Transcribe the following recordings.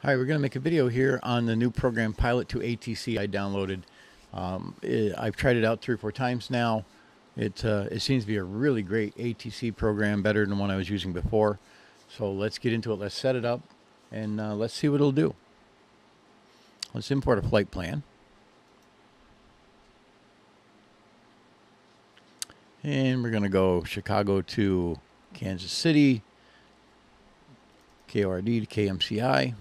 Hi, we're going to make a video here on the new program Pilot2ATC I downloaded. I've tried it out 3 or 4 times now. It seems to be a really great ATC program, better than the one I was using before. So let's get into it. Let's set it up and let's see what it'll do. Let's import a flight plan. And we're going to go Chicago to Kansas City, KORD to KMCI.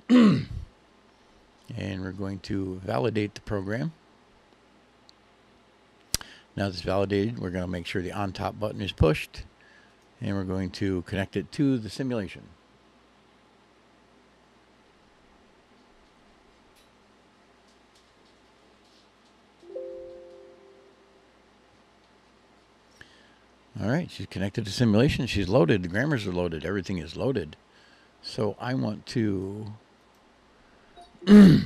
And we're going to validate the program. Now that it's validated, we're going to make sure the on top button is pushed, and we're going to connect it to the simulation. All right, she's connected to simulation. She's loaded. The grammars are loaded. Everything is loaded. So I want to we'll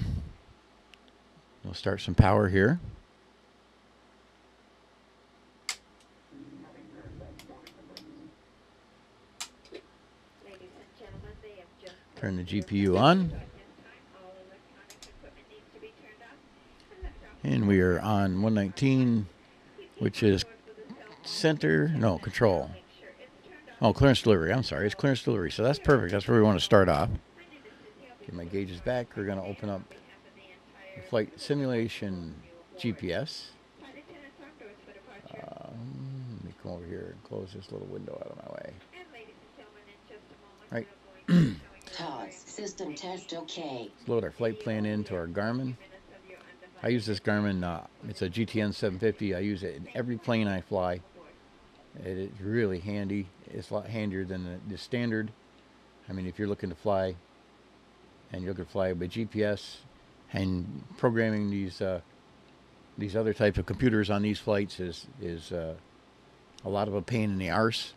start some power here. Turn the GPU on. And we are on 119, which is control. Oh, clearance delivery. I'm sorry, it's clearance delivery. So that's perfect. That's where we want to start off. Get my gauges back. We're going to open up the flight simulation GPS. Let me come over here and close this little window out of my way. All right. System test okay. Let's load our flight plan into our Garmin. I use this Garmin. It's a GTN 750. I use it in every plane I fly. It is really handy. It's a lot handier than the standard. I mean, if you're looking to fly, and you're looking to fly by GPS, and programming these other types of computers on these flights is a lot of a pain in the arse.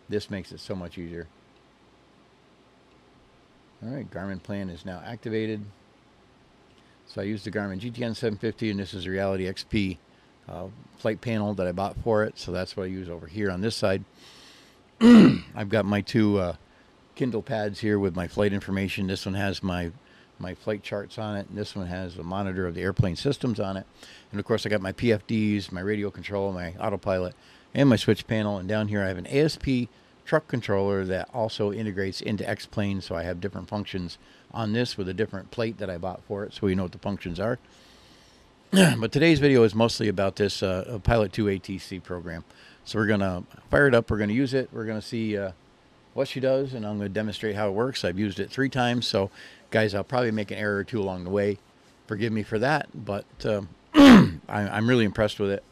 This makes it so much easier. All right, Garmin plan is now activated. So I used the Garmin GTN 750, and this is the Reality XP flight panel that I bought for it. So that's what I use over here on this side. I've got my 2 Kindle pads here with my flight information. This one has my flight charts on it, and this one has a monitor of the airplane systems on it. And of course I got my PFDs, my radio control, my autopilot, and my switch panel. And down here I have an ASP truck controller that also integrates into xplane, so I have different functions on this with a different plate that I bought for it, so we know what the functions are. But today's video is mostly about this Pilot2ATC program. So we're going to fire it up, we're going to use it, we're going to see what she does, and I'm going to demonstrate how it works. I've used it 3 times, so guys, I'll probably make an error or 2 along the way. Forgive me for that, but I'm really impressed with it.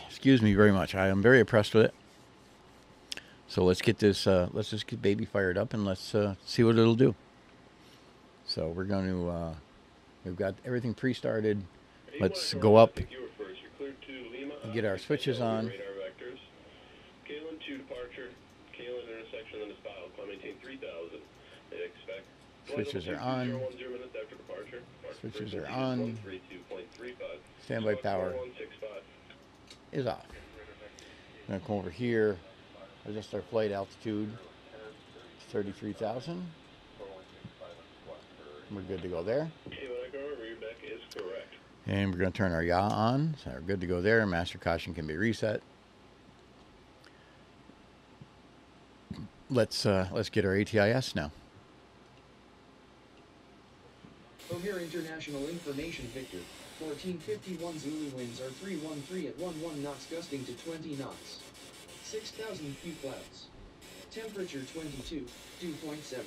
Excuse me very much. I am very impressed with it. So let's get this, let's just get baby fired up, and let's see what it'll do. So we're going to, we've got everything pre-started. Let's go up and get our switches on. Switches are on. Switches are on. Standby power is off. I'm going to come over here. Adjust our flight altitude, 33,000. We're good to go there. And we're going to turn our yaw on, so we're good to go there. Master caution can be reset. Let's get our ATIS now. O'Hare International Information Victor, 1451 Zulu winds are 313 at 11 knots gusting to 20 knots. 6,000 feet clouds. Temperature 22, 2.7.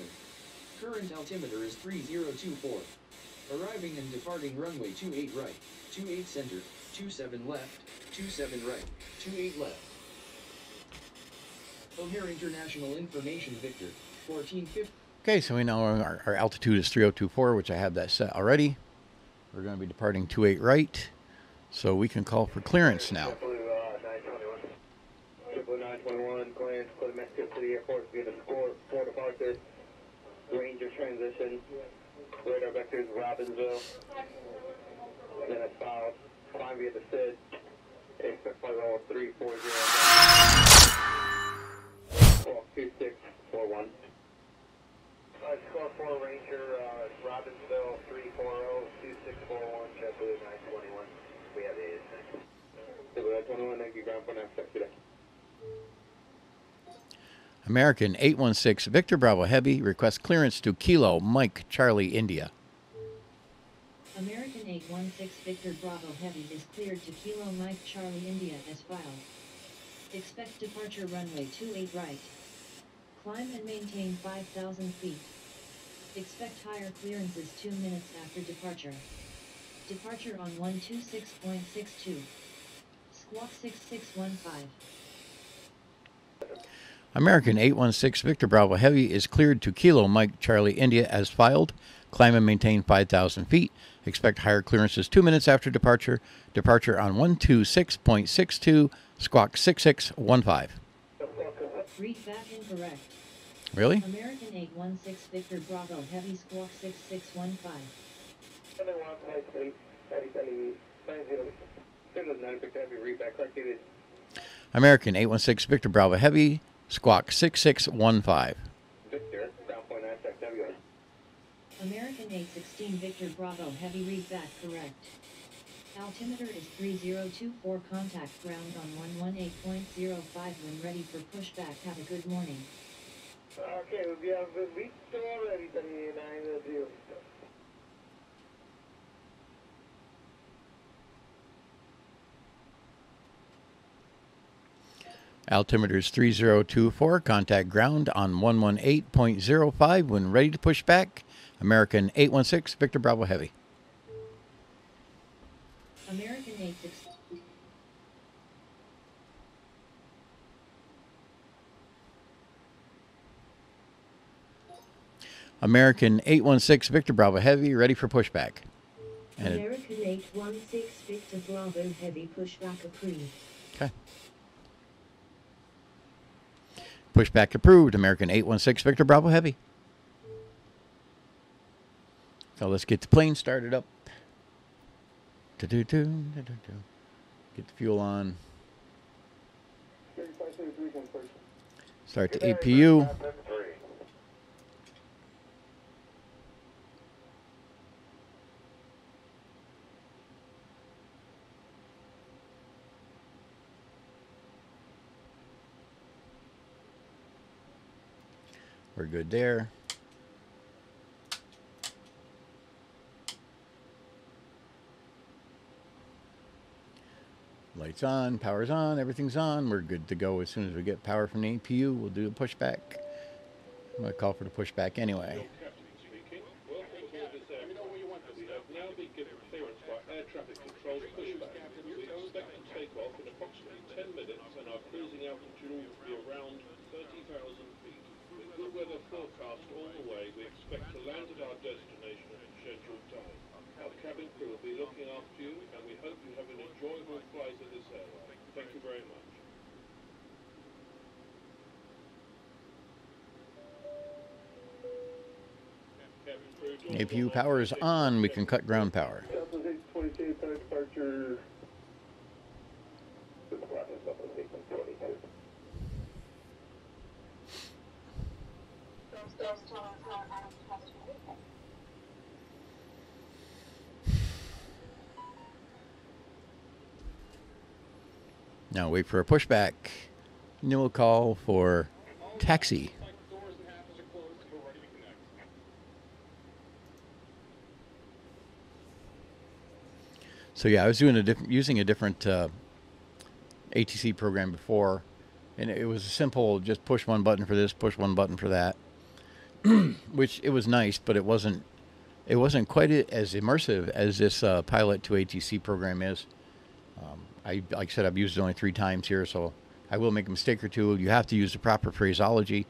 Current altimeter is 3024. Arriving and departing runway 28 right, 28 center, 27 left, 27 right, 28 left. O'Hare International Information Victor, 1450. Okay, so we know our altitude is 3024, which I have that set already. We're going to be departing 28 right, so we can call for clearance now. 921, clearance, clear Mexico City Airport, via the score, 4 departures, Ranger transition, radar vectors, Robbinsville, then it's filed, climb via the SID, expect flight level 340, 2641. Score 4 Ranger, Robbinsville 340-2641, JetBlue 921. We have the ATC. JetBlue 921, thank you, ground for now. American 816 Victor Bravo Heavy requests clearance to Kilo Mike Charlie India. American 816 Victor Bravo Heavy is cleared to Kilo Mike Charlie India as filed. Expect departure runway 28 right. Climb and maintain 5,000 feet. Expect higher clearances 2 minutes after departure. Departure on 126.62. Squawk 6615. American 816 Victor Bravo Heavy is cleared to Kilo Mike Charlie India as filed. Climb and maintain 5,000 feet. Expect higher clearances 2 minutes after departure. Departure on 126.62. Squawk 6615. Read back incorrect. Really? American 816 Victor Bravo Heavy Squawk 6615. American 816 Victor Bravo Heavy Squawk 6615. Victor, ground point aspect W. American 816 Victor Bravo Heavy read back correct. Altimeter is 3024, contact ground on 118.05 when ready for pushback. Have a good morning. Okay, we have Victor ready to 9-0. Altimeter is 3024. Contact ground on 118.05 when ready to push back. American 816 Victor Bravo Heavy. American 816. American 816 Victor Bravo Heavy ready for pushback. And American 816 Victor Bravo Heavy pushback approved. okay. Pushback approved. American 816 Victor Bravo Heavy. So let's get the plane started up. Get the fuel on. Start the APU. We're good there. Lights on, power's on, everything's on. We're good to go. As soon as we get power from the APU, we'll do the pushback. I'm going to call for the pushback anyway. Captain speaking. Welcome aboard this aircraft. We have now been given clearance by air traffic control pushback. We expect to take off in approximately 10 minutes and our cruising altitude will be around 30,000 feet. With good weather forecast all the way, we expect to land at our destination at the scheduled time. Our cabin crew will be looking after you, and we hope you have an enjoyable flight in this airline. Thank you very much. APU power is on. We can cut ground power. Departure. Now wait for a pushback. And then we'll call for taxi. So yeah, I was doing using a different ATC program before, and it was simple. Just push one button for this, push one button for that, which it was nice, but it wasn't quite as immersive as this Pilot2ATC program is. Like I said, I've used it only 3 times here, so I will make a mistake or two. You have to use the proper phraseology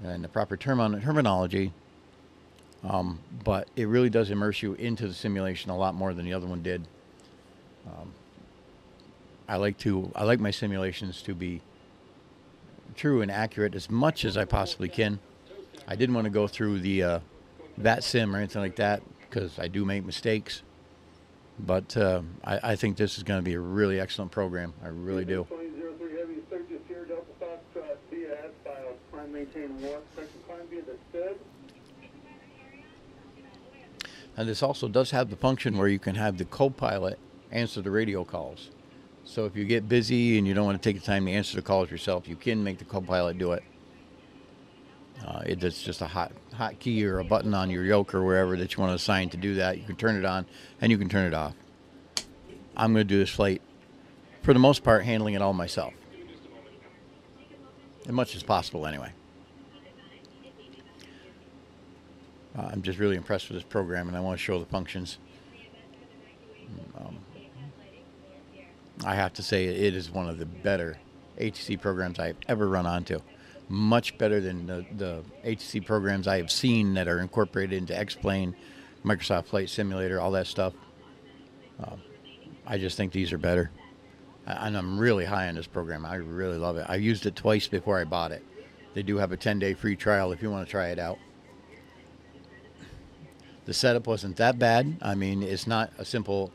and the proper terminology. But it really does immerse you into the simulation a lot more than the other one did. I like my simulations to be true and accurate as much as I possibly can. I didn't want to go through the VAT sim or anything like that because I do make mistakes. But I think this is going to be a really excellent program. I really do. 2003 Heavy Sturgis here, Delta Fox via S file. Climb maintain 1, section climb via the SID. And this also does have the function where you can have the co-pilot answer the radio calls. So if you get busy and you don't want to take the time to answer the calls yourself, you can make the co-pilot do it. It's just a hot key or a button on your yoke or wherever that you want to assign to do that. You can turn it on and you can turn it off. I'm going to do this flight, for the most part, handling it all myself. As much as possible, anyway. I'm just really impressed with this program, and I want to show the functions. I have to say it is one of the better ATC programs I've ever run onto. Much better than the ATC programs I have seen that are incorporated into xplane, Microsoft Flight Simulator, all that stuff. I just think these are better. And I'm really high on this program. I really love it. I used it twice before I bought it. They do have a 10-day free trial if you want to try it out. The setup wasn't that bad. I mean, it's not a simple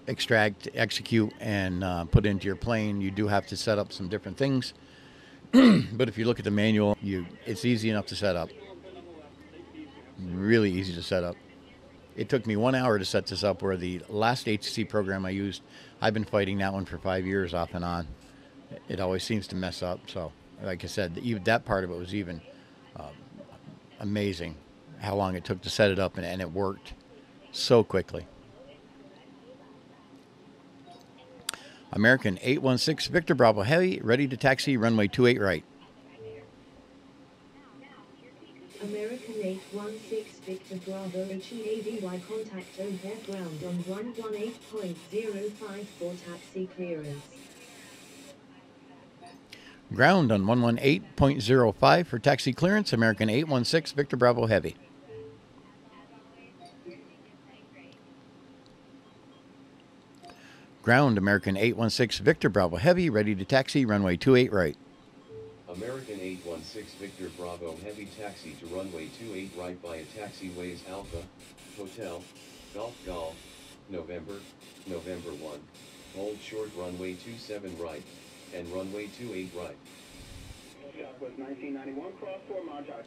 extract, execute, and put into your plane. You do have to set up some different things. But if you look at the manual, it's easy enough to set up. Really easy to set up. It took me 1 hour to set this up, where the last ATC program I used, I've been fighting that one for 5 years off and on. It always seems to mess up. So, like I said, even that part of it was even amazing, how long it took to set it up, and it worked so quickly. American 816 Victor Bravo Heavy, ready to taxi, runway 28 right. American 816 Victor Bravo HEAVY, contact over ground on 118.05 for taxi clearance. Ground on 118.05 for taxi clearance, American 816 Victor Bravo Heavy. Ground, American 816 Victor Bravo Heavy, ready to taxi, runway 28 right. American 816 Victor Bravo Heavy, taxi to runway 28 right via taxiways Alpha, Hotel, Golf, November 1, hold short runway 27 right, and runway 28 right. Southwest 1991, cross 4 Mile Drive.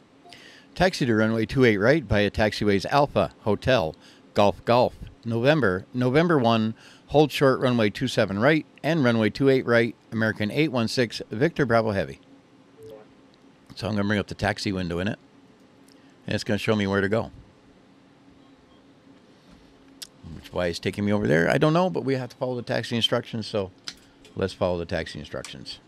Taxi to runway 28 right via taxiways Alpha, Hotel, Golf, November 1, hold short runway 27 right, and runway 28 right, American 816 Victor Bravo Heavy. So I'm going to bring up the taxi window in it, and it's going to show me where to go. Which why it's taking me over there, I don't know, but we have to follow the taxi instructions, so let's follow the taxi instructions.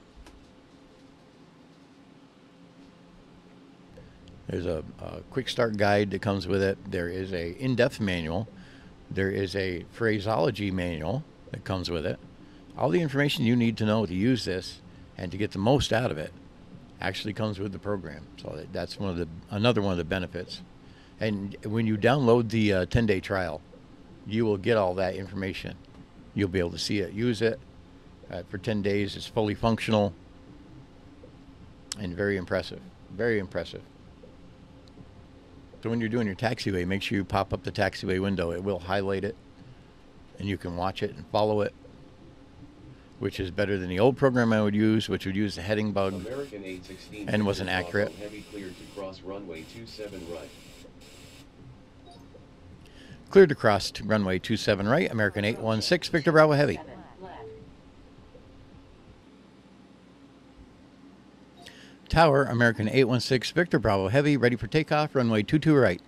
There's a quick start guide that comes with it. There is a in-depth manual. There is a phraseology manual that comes with it. All the information you need to know to use this and to get the most out of it actually comes with the program. So that's another one of the benefits. And when you download the 10-day trial, you will get all that information. You'll be able to see it, use it. For 10 days, it's fully functional and very impressive. Very impressive. So when you're doing your taxiway, make sure you pop up the taxiway window. It will highlight it, and you can watch it and follow it, which is better than the old program I would use, which would use the heading bug American 816 and wasn't accurate. Heavy cleared to cross runway 27 right. Cleared to cross to runway 27 right, American 816 Victor Bravo Heavy. 7 left. Tower, American 816 Victor Bravo Heavy, ready for takeoff, runway 22 right.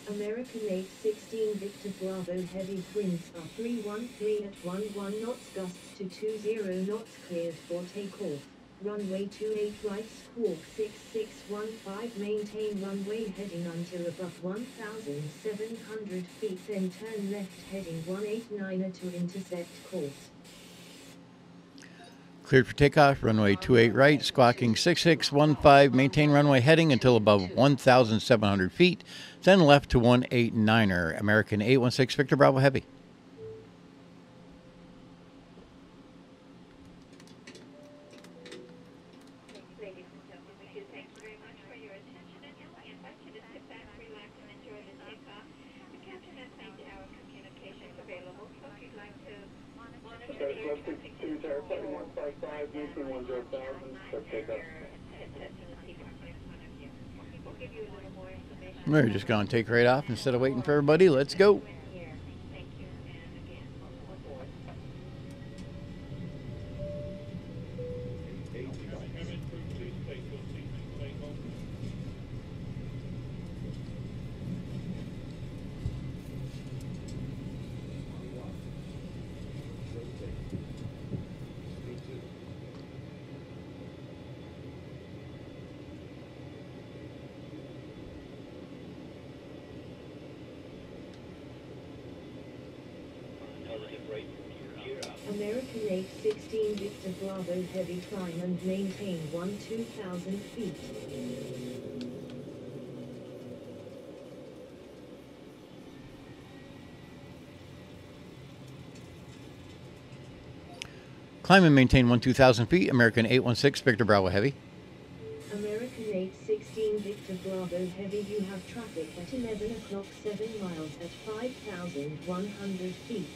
American 816 Victor Bravo Heavy, winds are 313 at 11 knots, gusts to 20 knots, cleared for takeoff. Runway 28 right, squawk 6615, maintain runway heading until above 1,700 feet, then turn left heading 189 to intercept course. Cleared for takeoff, runway 28 right, squawking 6615, maintain runway heading until above 1,700 feet, then left to 189er, American 816 Victor Bravo Heavy. Ladies and gentlemen, we do thank you very much for your attention, and we invite you to sit back, relax, and enjoy the takeoff. The captain has made tower communications available, so if you'd like to monitor the Southwest 62, tower flight 155, maintain 10,000, start takeoff. headset to the seat in front of you. We'll give you a little more information. We're just going to take right off instead of waiting for everybody. Let's go. Here. Thank you. And again, welcome aboard. Cabin crew, please take your seats and take off. American 816 Victor Bravo Heavy climb and maintain 2,000 feet. Climb and maintain 2,000 feet. American 816 Victor Bravo Heavy. American 816 Victor Bravo Heavy, you have traffic at 11 o'clock 7 miles at 5,100 feet.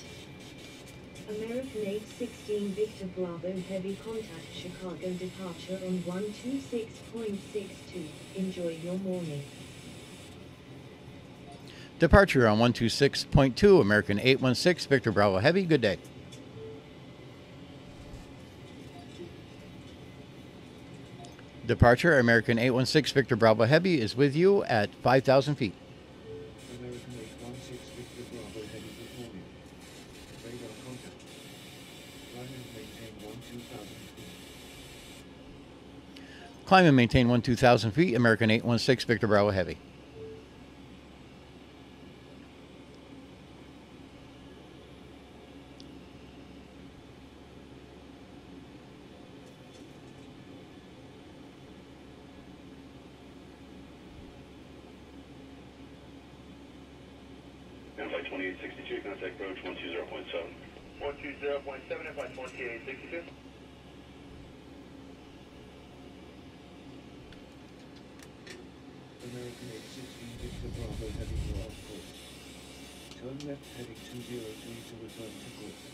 American 816 Victor Bravo Heavy, contact Chicago departure on 126.62. Enjoy your morning. Departure on 126.2. American 816 Victor Bravo Heavy. Good day. Departure, American 816 Victor Bravo Heavy is with you at 5,000 feet. American 816 Victor Bravo Heavy, good morning. Radar contact. Climb and maintain 12,000 feet. Climb and maintain 12,000 feet. American 816 Victor Bravo Heavy. Flight 2862, contact approach 120.7. 120.7, flight 2862. American 816 Victor Bravo Heavy, you are off course. Turn left heading 203 to return to course.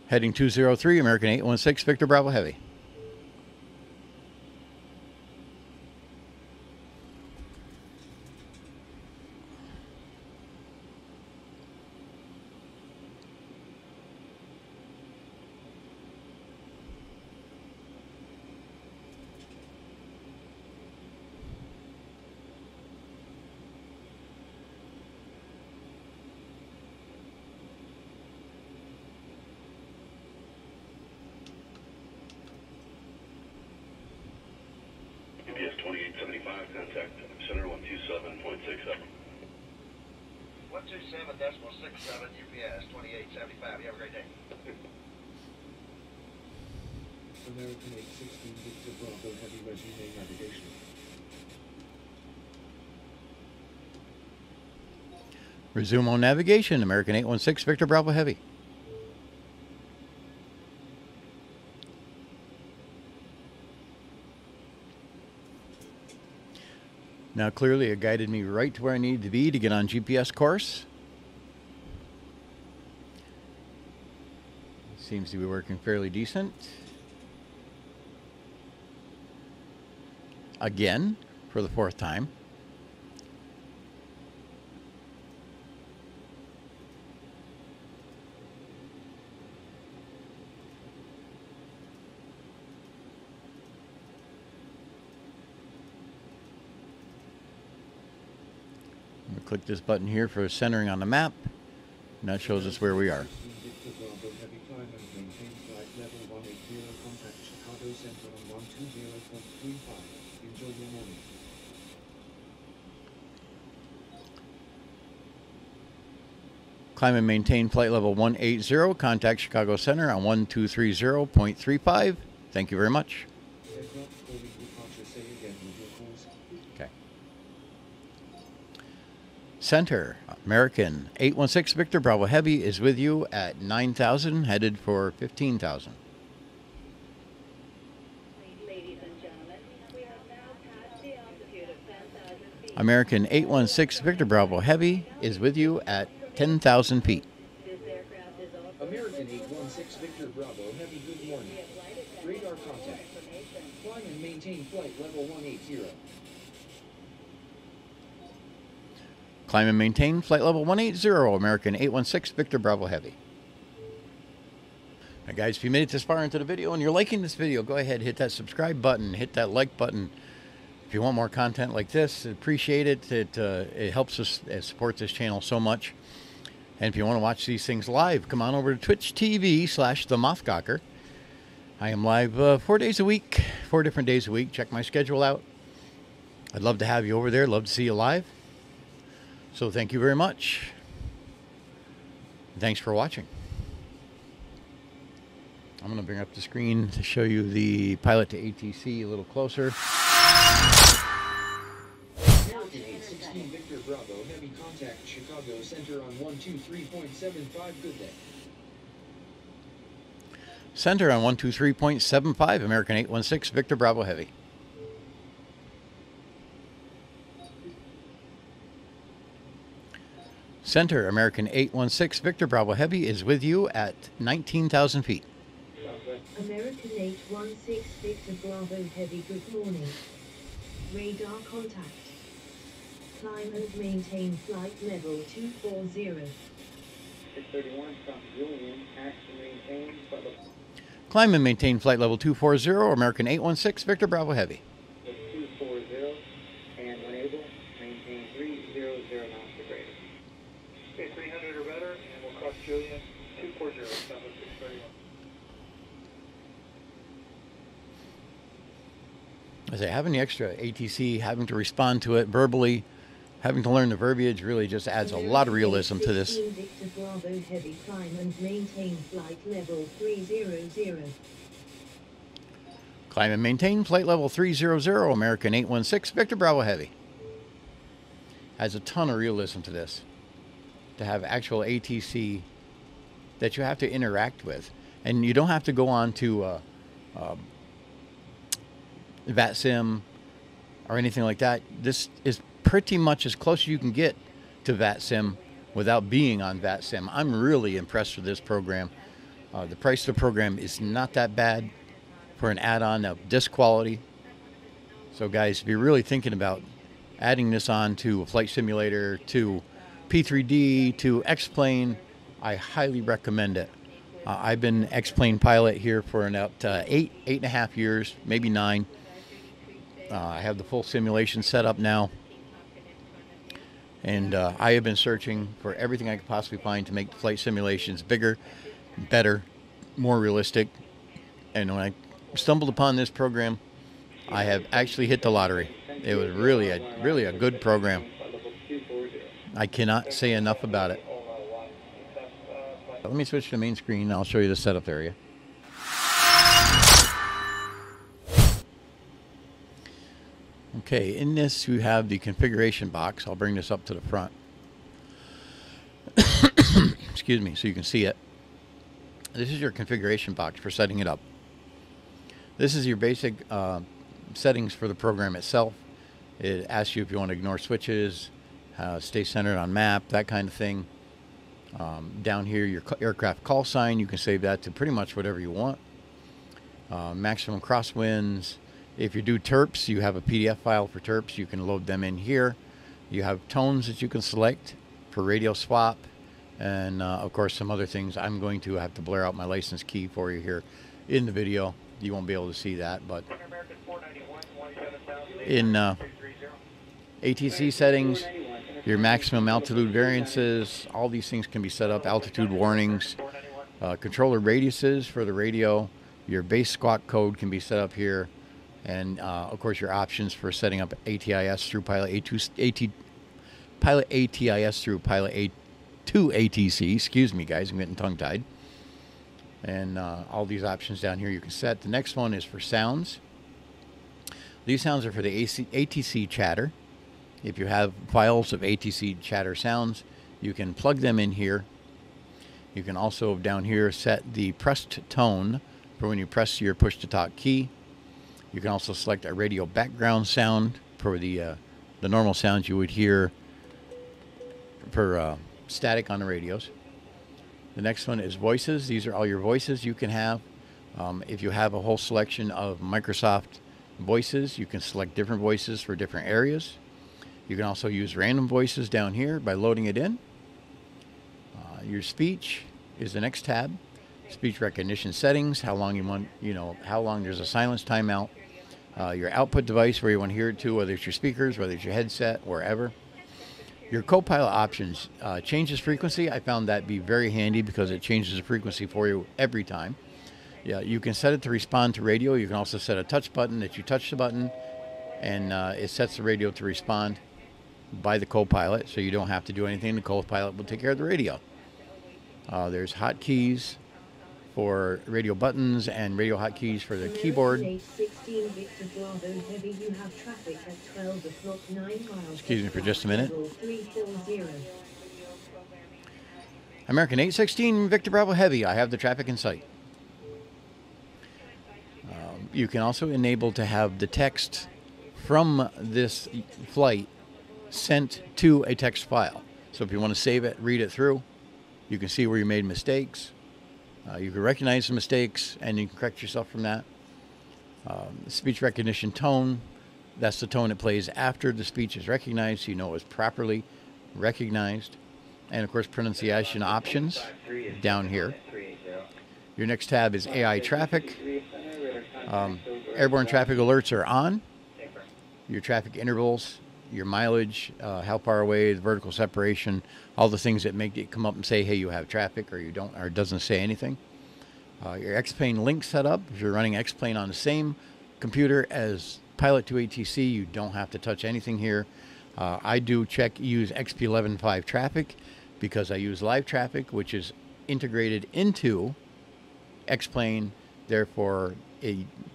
Heading 203, American 816 Victor Bravo Heavy. UPS 2875, contact center 127.67. 127.67 UPS 2875. You have a great day. American 816 Victor Bravo Heavy, resume navigation. Resume on navigation, American 816 Victor Bravo Heavy. Now clearly it guided me right to where I needed to be to get on GPS course. Seems to be working fairly decent. Again, for the 4th time. I'm gonna click this button here for centering on the map, and that shows us where we are. Victor Bravo Heavy, climb and maintain flight level 180, contact Chicago Center on 120.35. Enjoy your morning. Climb and maintain flight level 180, contact Chicago Center on 1230.35. Thank you very much. Aircraft calling departure, say again with your course. Okay. Center, American 816 Victor Bravo Heavy is with you at 9,000, headed for 15,000. Ladies and gentlemen, we have now passed the altitude of 10,000 feet. American 816 Victor Bravo Heavy is with you at 10,000 feet. This aircraft is also American 816 Victor Bravo Heavy, good morning. Radar contact. Climb and maintain flight level 180. Climb and maintain flight level 180, American 816 Victor Bravo Heavy. Now guys, if you made it this far into the video and you're liking this video, go ahead, hit that subscribe button, hit that like button. If you want more content like this, appreciate it. It helps us support this channel so much. And if you want to watch these things live, come on over to Twitch TV/TheMothGawker. I am live 4 days a week, 4 different days a week. Check my schedule out. I'd love to have you over there. Love to see you live. So thank you very much. Thanks for watching. I'm going to bring up the screen to show you the Pilot2ATC a little closer. American 816 Victor Bravo Heavy, contact Chicago Center on 123.75, good day. Center on 123.75, American 816 Victor Bravo Heavy. Center, American 816 Victor Bravo Heavy is with you at 19,000 feet. American 816 Victor Bravo Heavy, good morning. Radar contact. Climb and maintain flight level 240. 631, stop Julian, action maintain, flight level Climb and maintain flight level 240, American 816 Victor Bravo Heavy. 240, and when able, maintain 300 knots to greater. Okay, 300 or better, and we'll cross Julian, 240, stop at 631. As I having the extra ATC, having to respond to it verbally, having to learn the verbiage really just adds a lot of realism to this. Victor Bravo Heavy, climb and maintain flight level 300. Climb and maintain flight level 300, American 816 Victor Bravo Heavy. Adds a ton of realism to this. To have actual ATC that you have to interact with. And you don't have to go on to VATSIM or anything like that. This is pretty much as close as you can get to VATSIM without being on VATSIM. I'm really impressed with this program. The price of the program is not that bad for an add-on of this quality. So guys, if you're really thinking about adding this on to a flight simulator, to P3D, to xplane, I highly recommend it. I've been xplane pilot here for about 8.5 years, maybe 9. I have the full simulation set up now. And I have been searching for everything I could possibly find to make the flight simulations bigger, better, more realistic. And when I stumbled upon this program, I have actually hit the lottery. It was really a good program. I cannot say enough about it. Let me switch to the main screen and I'll show you the setup area. Okay, in this you have the configuration box. I'll bring this up to the front. Excuse me, so you can see it. This is your configuration box for setting it up. This is your basic settings for the program itself. It asks you if you want to ignore switches, stay centered on map, that kind of thing. Down here, your aircraft call sign, you can save that to pretty much whatever you want. Maximum crosswinds. If you do terps, you have a PDF file for terps. You can load them in here. You have tones that you can select for radio swap. And of course, some other things. I'm going to have to blur out my license key for you here in the video. You won't be able to see that, but in ATC settings, your maximum altitude variances, all these things can be set up. Altitude warnings, controller radiuses for the radio. Your base squawk code can be set up here. And of course, your options for setting up ATIS through Pilot ATIS through Pilot2ATC. Excuse me, guys, I'm getting tongue-tied. And all these options down here you can set. The next one is for sounds. These sounds are for the ATC chatter. If you have files of ATC chatter sounds, you can plug them in here. You can also down here set the pressed tone for when you press your push-to-talk key. You can also select a radio background sound for the normal sounds you would hear for static on the radios. The next one is voices. These are all your voices you can have. If you have a whole selection of Microsoft voices, you can select different voices for different areas. You can also use random voices down here by loading it in. Your speech is the next tab. Speech recognition settings, how long you want, how long there's a silence timeout. Your output device, where you want to hear it to, whether it's your speakers, whether it's your headset, wherever. Your Copilot options changes frequency. I found that be very handy because it changes the frequency for you every time. Yeah, you can set it to respond to radio. You can also set a touch button that you touch the button, and it sets the radio to respond by the Copilot, so you don't have to do anything. The Copilot will take care of the radio. There's hotkeys for radio buttons and radio hotkeys for the keyboard. Excuse me for just a minute. American 816 Victor Bravo Heavy. I have the traffic in sight. You can also enable to have the text from this flight sent to a text file. So if you want to save it, read it through, you can see where you made mistakes. You can recognize the mistakes and you can correct yourself from that. Speech recognition tone, that's the tone it plays after the speech is recognized, so you know it was properly recognized. And of course, pronunciation options down here. Your next tab is AI traffic. Airborne traffic alerts are on. Your traffic intervals, your mileage, how far away, the vertical separation, all the things that make it come up and say, hey, you have traffic, or you don't, or it doesn't say anything. Your xplane link setup, if you're running xplane on the same computer as Pilot2ATC, you don't have to touch anything here. I do use XP11.5 traffic because I use live traffic, which is integrated into xplane. Therefore,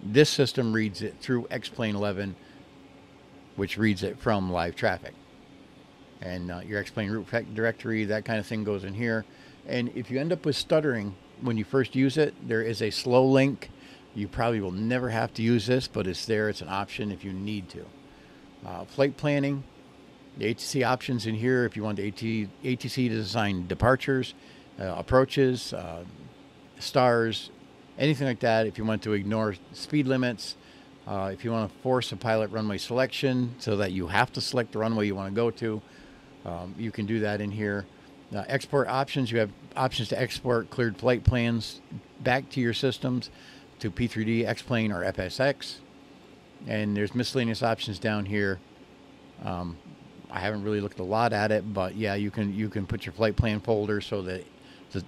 this system reads it through xplane 11, which reads it from live traffic. And your xplane route directory, that kind of thing goes in here. And if you end up with stuttering when you first use it, there is a slow link. You probably will never have to use this, but it's there. It's an option if you need to. Flight planning, the ATC options in here. If you want the ATC to assign departures, approaches, stars, anything like that. If you want to ignore speed limits, if you want to force a pilot runway selection so that you have to select the runway you want to go to, you can do that in here. Export options, you have options to export cleared flight plans back to your systems, to P3D, X-Plane, or FSX. And there's miscellaneous options down here. I haven't really looked a lot at it, but yeah, you can put your flight plan folder so that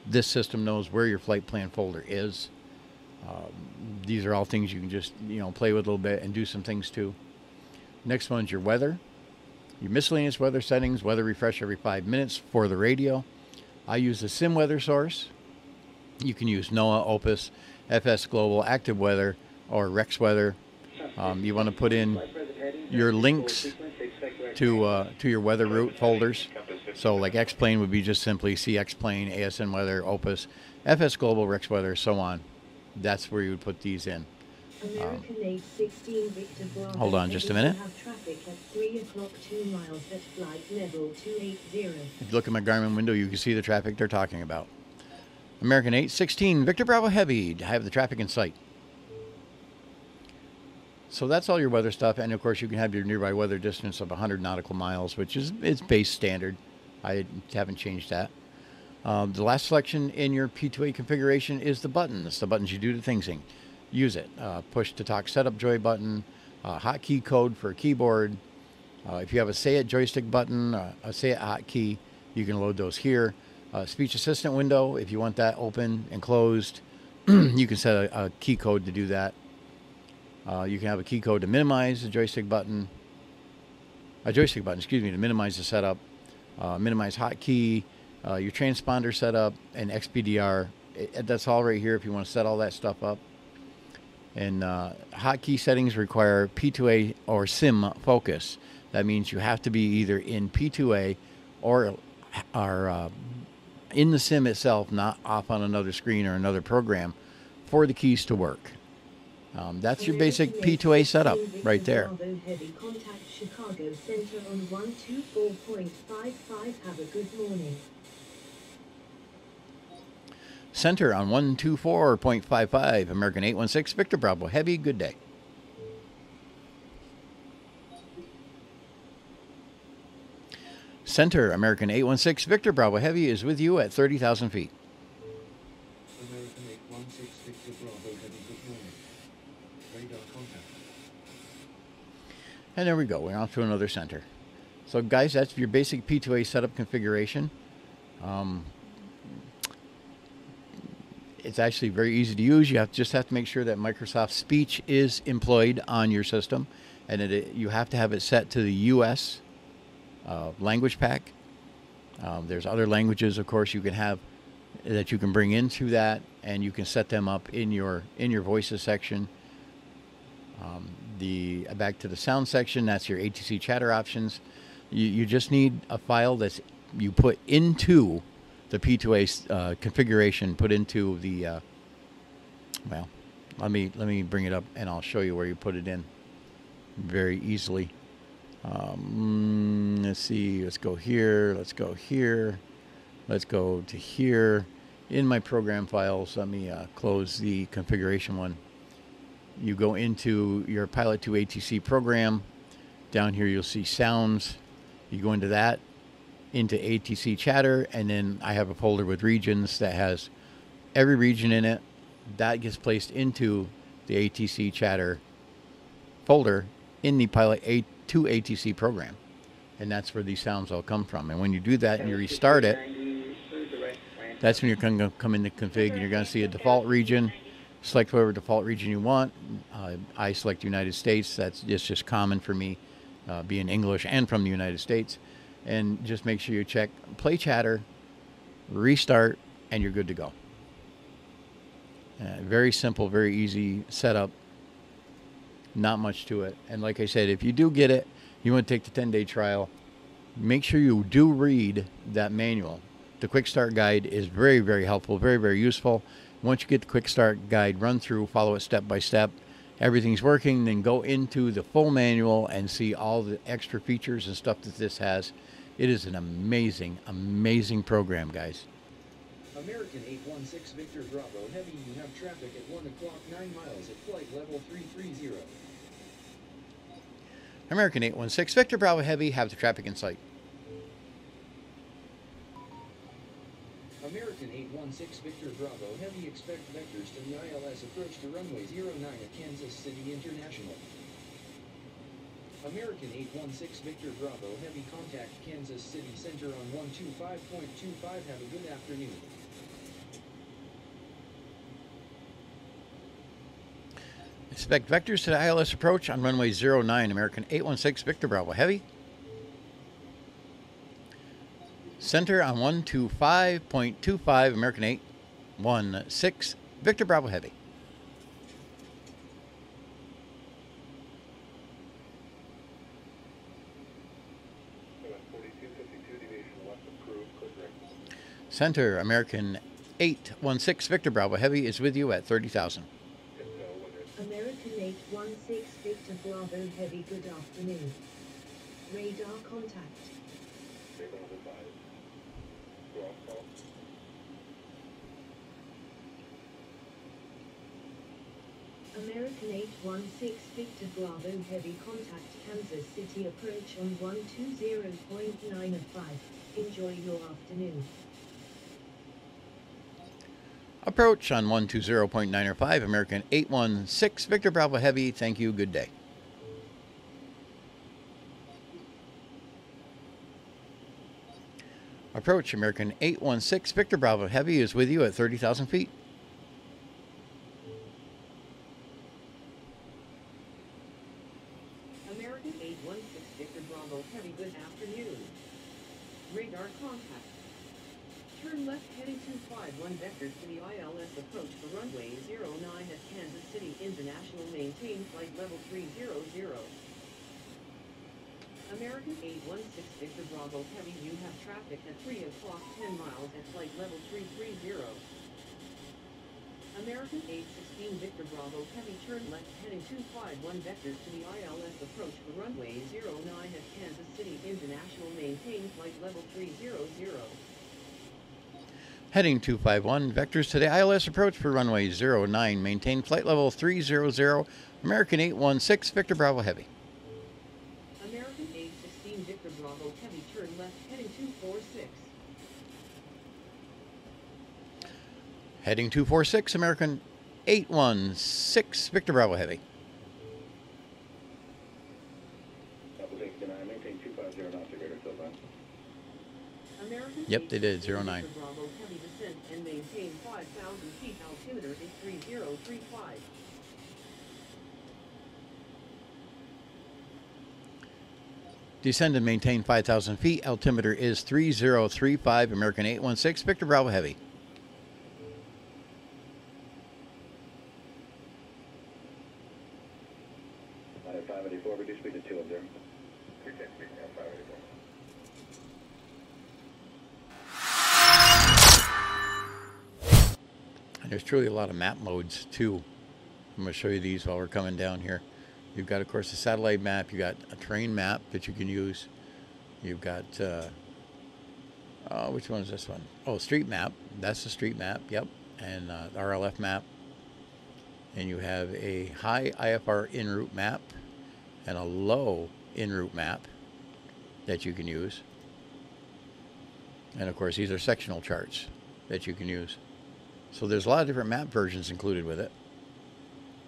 this system knows where your flight plan folder is. These are all things you can just play with a little bit and do some things too. Next one's your weather. Your miscellaneous weather settings, weather refresh every 5 minutes for the radio. I use the Sim Weather source. You can use NOAA, Opus, FS Global, Active Weather, or Rex Weather. You want to put in your links to your weather route folders. So like X-Plane would be just simply CX-Plane, ASN Weather, Opus, FS Global, Rex Weather, so on. That's where you would put these in. Hold on just a minute. If you look at my Garmin window, you can see the traffic they're talking about. American 816, Victor Bravo Heavy, I have the traffic in sight. So that's all your weather stuff, and of course you can have your nearby weather distance of 100 nautical miles, which is base standard. I haven't changed that. The last selection in your P2A configuration is the buttons. The buttons you do the things in. Use it. Push to talk setup joy button, hotkey code for a keyboard. If you have a say it joystick button, a say it hotkey, you can load those here. Speech assistant window, if you want that open and closed, you can set a key code to do that. You can have a key code to minimize the joystick button. A joystick button, excuse me, to minimize the setup. Minimize hotkey, your transponder setup, and XPDR. That's all right here if you want to set all that stuff up. And hotkey settings require P2A or SIM focus. That means you have to be either in P2A or in the SIM itself, not off on another screen or another program, for the keys to work. That's your basic P2A setup right there. Contact Chicago Center on 124.55. Have a good morning. Center on 124.55, American 816, Victor Bravo Heavy, good day. Center, American 816, Victor Bravo Heavy is with you at 30,000 feet. American 816 Victor Bravo Heavy, good morning. Radar contact. And there we go, we're off to another center. So guys, that's your basic P2A setup configuration. It's actually very easy to use. You just have to make sure that Microsoft Speech is employed on your system, and you have to have it set to the US language pack. There's other languages, of course, you can have that you can bring into that, and you can set them up in your voices section. Back to the sound section, that's your ATC chatter options. You just need a file that's you put into the P2A configuration, put into the well, let me bring it up and I'll show you where you put it in very easily. Let's see, let's go here, let's go here, let's go to here. In my program files, let me close the configuration one. You go into your Pilot2ATC program. Down here you'll see sounds. You go into that, into ATC chatter, and then I have a folder with regions that has every region in it. That gets placed into the ATC chatter folder in the Pilot2ATC program. And that's where these sounds all come from. And when you do that and you restart it, that's when you're going to come into config and you're going to see a default region. Select whatever default region you want. I select United States. That's just common for me, being English and from the United States. And just make sure you check play chatter, restart, and you're good to go. Very simple, very easy setup. Not much to it. And like I said, if you do get it, you want to take the 10-day trial, make sure you do read that manual. The quick start guide is very, very helpful, very, very useful. Once you get the quick start guide, run through, follow it step by step. Everything's working, then go into the full manual and see all the extra features and stuff that this has. It is an amazing, amazing program, guys. American 816 Victor Bravo Heavy, you have traffic at 1 o'clock 9 miles at flight level 330. American 816 Victor Bravo Heavy, have the traffic in sight. American 816 Victor Bravo Heavy, expect vectors to the ILS approach to runway 09 at Kansas City International. American 816 Victor Bravo Heavy, contact Kansas City Center on 125.25. Have a good afternoon. Expect vectors to the ILS approach on runway 09, American 816 Victor Bravo Heavy. Center on 125.25, American 816 Victor Bravo Heavy. Center, American 816 Victor Bravo Heavy is with you at 30,000. American 816 Victor Bravo Heavy, good afternoon. Radar contact. American 816 Victor Bravo Heavy, contact Kansas City approach on 120.95. Enjoy your afternoon. Approach on 120.905, American 816 Victor Bravo Heavy. Thank you. Good day. Approach, American 816 Victor Bravo Heavy is with you at 30,000 feet. American 816 Victor Bravo Heavy, good afternoon. Radar contact. Turn left heading 251 vectors to the ILS approach for runway 09 at Kansas City International. Maintain flight level 300. American 816 Victor Bravo Heavy, you have traffic at 3 o'clock 10 miles at flight level 330. American 816 Victor Bravo Heavy, turn left heading 251 vectors to the ILS approach for runway 09 at Kansas City International. Maintain flight level 300. Heading 251, vectors to the ILS approach for runway 09. Maintain flight level 300, American 816, Victor Bravo Heavy. American 816 Victor Bravo Heavy, turn left, heading 246. Heading 246, American 816, Victor Bravo Heavy. Maintain 250 knots, radar still fine. American Yep, they did, 816 09. Victor Bravo Heavy descent and maintain 5,000 feet. Altimeter is 3035. Descend and maintain 5,000 feet. Altimeter is 3035, American 816, Victor Bravo Heavy. At 584, reduce speed to 210. 584. And there's truly a lot of map modes too. I'm going to show you these while we're coming down here. You've got, of course, a satellite map. You've got a terrain map that you can use. You've got, which one is this one? Oh, street map. That's the street map, yep. And RLF map. And you have a high IFR en route map and a low en route map that you can use. And of course, these are sectional charts that you can use. So there's a lot of different map versions included with it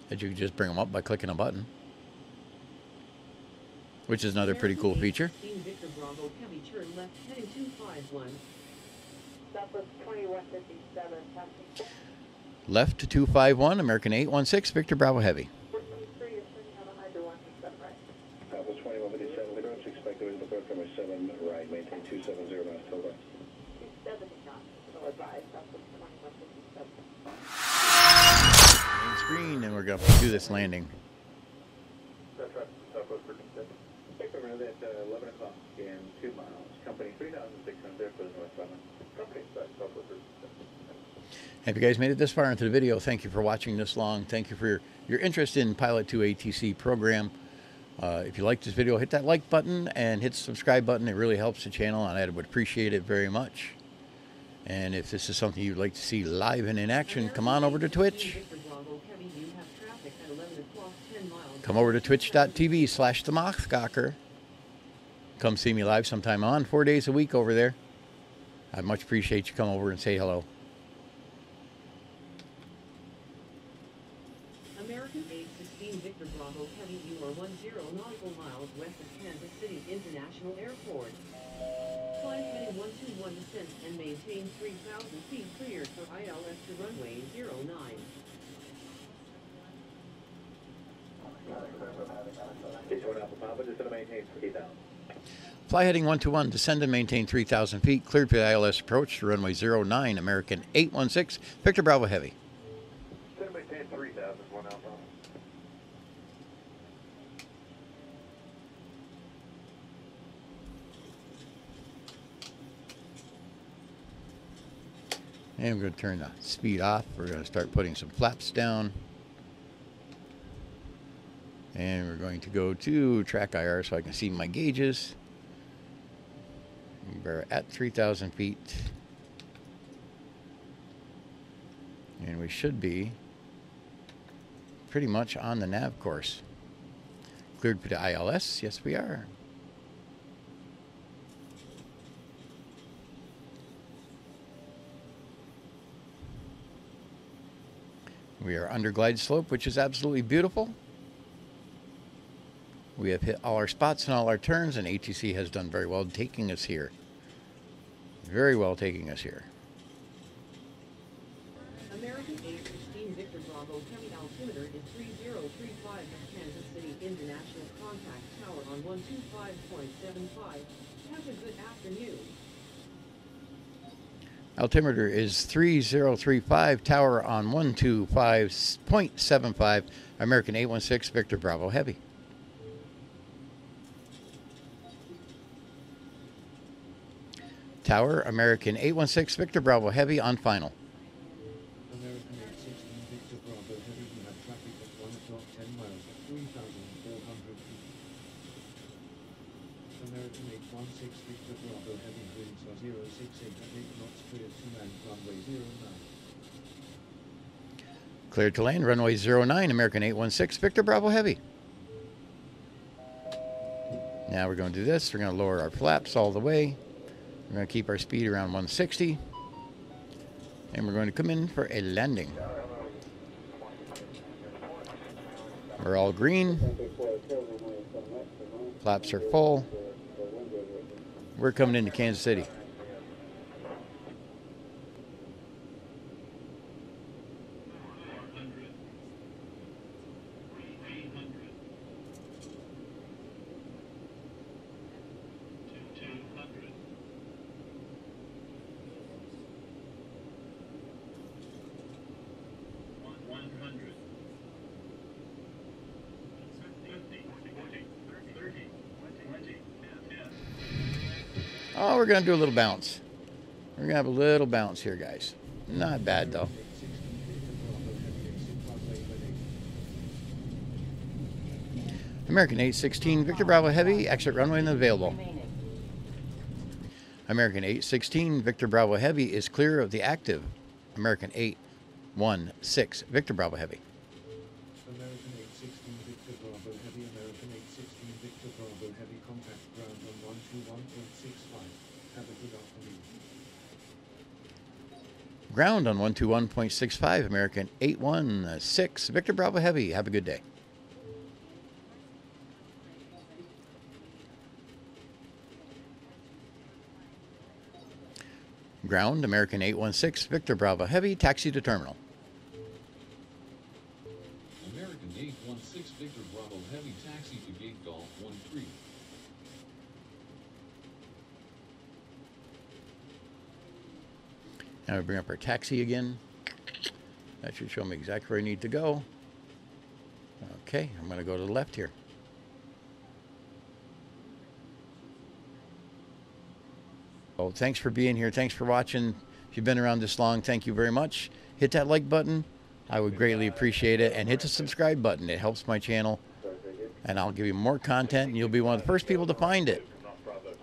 that you can just bring them up by clicking a button, which is another pretty cool feature. Victor Bravo Heavy, turn left, heading 251. Southwest 2157, passing. Left to 251, American 816, Victor Bravo Heavy. 423 is turning on a hydro 127 right. Southwest 2157, approach expected with the runway 7 right, maintain 270 knots till right. 270 knots, so advised, Southwest 2157. Main screen, and we're going to do this landing. That's right, Southwest 37. Take over at 11 o'clock in 2 miles. Company 3,600 for the northbound. Company side, Southwest 37. If you guys made it this far into the video, thank you for watching this long. Thank you for your interest in Pilot2ATC program. If you like this video, hit that like button and hit the subscribe button. It really helps the channel, and I would appreciate it very much. And if this is something you'd like to see live and in action, come on over to Twitch. Come over to twitch.tv/themothgawker. Come see me live sometime. I'm on 4 days a week over there. I'd much appreciate you come over and say hello. American 816 Victor Bravo Heavy, you are 10 nautical miles west of Kansas City International Airport. Climb heading 121 descent and maintain 3,000 feet cleared for ILS to runway 09. Alpha Papa, just going to maintain 3,000. Fly heading 121, descend and maintain 3,000 feet, cleared for the ILS approach to runway 09, American 816, Victor Bravo Heavy. Going to maintain 3,000, 1 Alpha. And we're going to turn the speed off. We're going to start putting some flaps down. And we're going to go to track IR so I can see my gauges. We're at 3,000 feet. And we should be pretty much on the nav course. Cleared for the ILS. Yes, we are. We are under glide slope, which is absolutely beautiful. We have hit all our spots and all our turns, and ATC has done very well taking us here. Very well taking us here. American 816 Victor Bravo Heavy, altimeter is 3035 at Kansas City International. Contact tower on 125.75. Have a good afternoon. Altimeter is 3035, tower on 125.75, American 816, Victor Bravo Heavy. Tower, American 816, Victor Bravo Heavy on final. American 816 Victor Bravo Heavy, you have traffic at 1 o'clock, 10 miles at 3,400 feet. American 816 Victor Bravo Heavy, winds are 068 at 8 knots, cleared to land runway 09. Cleared to land, runway 09, American 816, Victor Bravo Heavy. Now we're going to do this. We're going to lower our flaps all the way. We're going to keep our speed around 160. And we're going to come in for a landing. We're all green. Flaps are full. We're coming into Kansas City. Oh, we're going to do a little bounce. We're going to have a little bounce here, guys. Not bad, though. American 816, Victor Bravo Heavy, exit runway unavailable. American 816, Victor Bravo Heavy is clear of the active American 816, Victor Bravo Heavy. American 816 Victor Bravo Heavy, American 816 Victor Bravo Heavy, contact ground on 121.65. Have a good afternoon. Ground on 121.65, American 816, Victor Bravo Heavy. Have a good day. Ground, American 816, Victor Bravo Heavy, taxi to terminal. American 816, Victor Bravo Heavy, taxi to gate Golf 13. Now we bring up our taxi again. That should show me exactly where I need to go. Okay, I'm going to go to the left here. Oh, thanks for being here. Thanks for watching. If you've been around this long, thank you very much. Hit that like button. I would greatly appreciate it. And hit the subscribe button. It helps my channel. And I'll give you more content, and you'll be one of the first people to find it.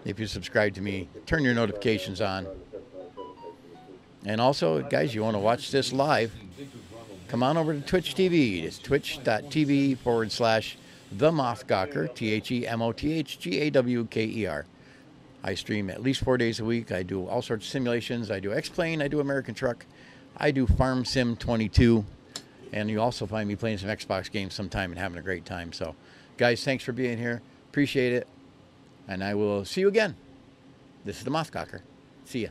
If you subscribe to me, turn your notifications on. And also, guys, you want to watch this live, come on over to Twitch TV. It's twitch.tv/TheMothGawker, TheMothGawker. I stream at least 4 days a week. I do all sorts of simulations. I do X-Plane. I do American Truck. I do Farm Sim 22. And you also find me playing some Xbox games sometime and having a great time. So, guys, thanks for being here. Appreciate it. And I will see you again. This is the Moth Gawker. See ya.